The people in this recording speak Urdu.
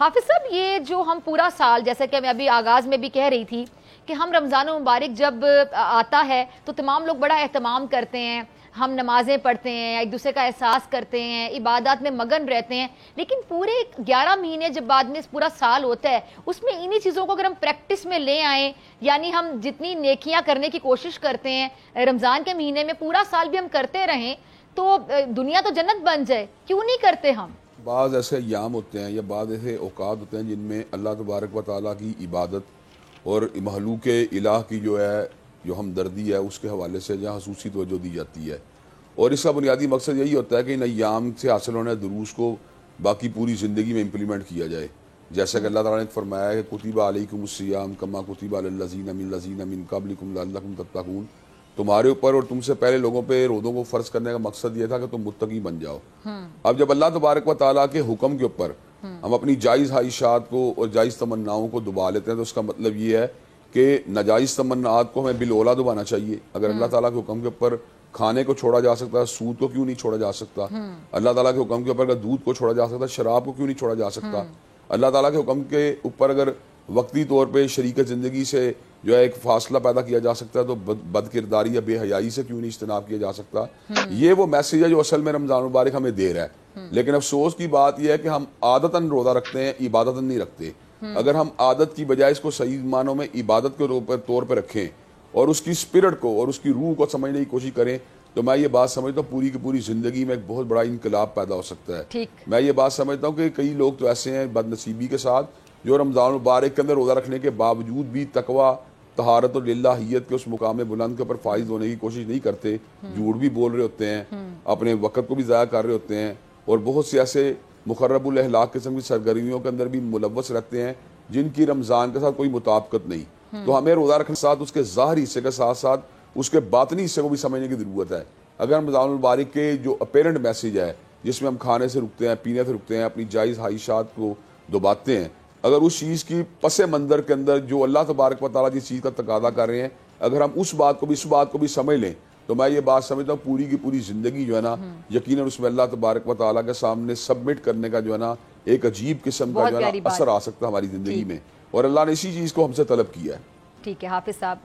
حافظ صاحب یہ جو ہم پورا سال جیسا کہ میں ابھی آغاز میں بھی کہہ رہی تھی کہ ہم رمضان مبارک جب آتا ہے تو تمام لوگ بڑا اہتمام کرتے ہیں، ہم نمازیں پڑھتے ہیں، ایک دوسرے کا احساس کرتے ہیں، عبادات میں مگن رہتے ہیں، لیکن پورے 11 مہینے جب بعد میں پورا سال ہوتا ہے اس میں انہی چیزوں کو اگر ہم پریکٹس میں لے آئیں، یعنی ہم جتنی نیکیاں کرنے کی کوشش کرتے ہیں رمضان کے مہینے میں پورا سال بھی ہم کرتے رہیں تو دنیا تو جنت بن جائے، کیوں نہیں کرتے ہم؟ بعض ایسے ایام ہوتے ہیں یا بعض ایسے اوقات ہوتے ہیں جن میں اللہ تبارک و تعالیٰ کی عبادت اور مخلوق الہ کی جو ہمدردی ہے اس کے حوالے سے جہاں خصوصی توجہ دی جاتی ہے، اور اس کا بنیادی مقصد یہی ہوتا ہے کہ ان ایام سے حاصل ہونے دروس کو باقی پوری زندگی میں امپلیمنٹ کیا جائے. جیسا کہ اللہ تعالیٰ نے فرمایا ہے کہ کتب علیکم الصیام کما کتب علی الذین من قبلکم لعلکم تتقون، تمہارے اوپر اور تم سے پہلے لوگوں پہ روزوں کو فرض کرنے کا مقصد یہ تھا کہ تم متقی بن جاؤ. اب جب اللہ تبارک و تعالیٰ کے حکم کے اوپر ہم اپنی جائز خواہشات کو اور جائز تمناؤں کو دبا لیتے ہیں تو اس کا مطلب یہ ہے کہ ناجائز تمناات کو ہمیں بالولا دبانا چاہیے. اگر اللہ تعالیٰ کے حکم کے اوپر کھانے کو چھوڑا جا سکتا ہے، سود کو کیوں نہیں چھوڑا جا سکتا؟ اللہ تعالیٰ کے حکم کے اوپر اگر دودھ کو چھوڑا جا سکتا ہے، شراب کو کیوں نہیں چھوڑا جا سکتا؟ اللہ تعالیٰ کے حکم کے اوپر اگر وقتی طور پہ شریک زندگی سے جو ہے ایک فاصلہ پیدا کیا جا سکتا ہے تو بد کرداری یا بے حیائی سے کیوں نہیں اجتناب کیا جا سکتا؟ یہ وہ میسیج ہے جو اصل میں رمضان مبارک ہمیں دے رہا ہے. لیکن افسوس کی بات یہ ہے کہ ہم عادتاً روزہ رکھتے ہیں، عبادتاً نہیں رکھتے. اگر ہم عادت کی بجائے اس کو صحیح معنوں میں عبادت کے طور پہ رکھیں اور اس کی اسپرٹ کو اور اس کی روح کو سمجھنے کی کوشش کریں تو میں یہ بات سمجھتا ہوں پوری کی پوری زندگی میں ایک بہت بڑا انقلاب پیدا ہو سکتا ہے. میں یہ بات سمجھتا ہوں کہ کئی لوگ تو ایسے ہیں بد نصیبی کے ساتھ جو رمضان مبارک کے اندر روزہ رکھنے کے باوجود بھی تقویٰ، طہارت اور للہیت کے اس مقام بلند کے اوپر فائز ہونے کی کوشش نہیں کرتے، جھوٹ بھی بول رہے ہوتے ہیں، اپنے وقت کو بھی ضائع کر رہے ہوتے ہیں اور بہت سے ایسے مخرب الاخلاق قسم کی سرگرمیوں کے اندر بھی ملوث رہتے ہیں جن کی رمضان کے ساتھ کوئی مطابقت نہیں. تو ہمیں روزہ رکھنے کے ساتھ اس کے ظاہری حصے کے ساتھ ساتھ اس کے باطنی حصے کو بھی سمجھنے کی ضرورت ہے. اگر رمضان المبارک کے جو اپیرنٹ میسیج ہے جس میں ہم کھانے سے رکتے ہیں، پینے سے رکتے ہیں، اپنی جائز خواہشات کو دباتے ہیں، اگر اس چیز کی پس منظر کے اندر جو اللہ تبارک و تعالیٰ جس چیز کا تقاضا کر رہے ہیں اگر ہم اس بات کو بھی سمجھ لیں تو میں یہ بات سمجھتا ہوں پوری کی پوری زندگی جو ہے نا یقیناً اس میں اللہ تبارک و تعالیٰ کے سامنے سبمٹ کرنے کا جو ہے نا ایک عجیب قسم کا جو ہے نا اثر آ سکتا ہے ہماری زندگی میں، اور اللہ نے اسی چیز کو ہم سے طلب کیا ہے. ٹھیک ہے حافظ صاحب.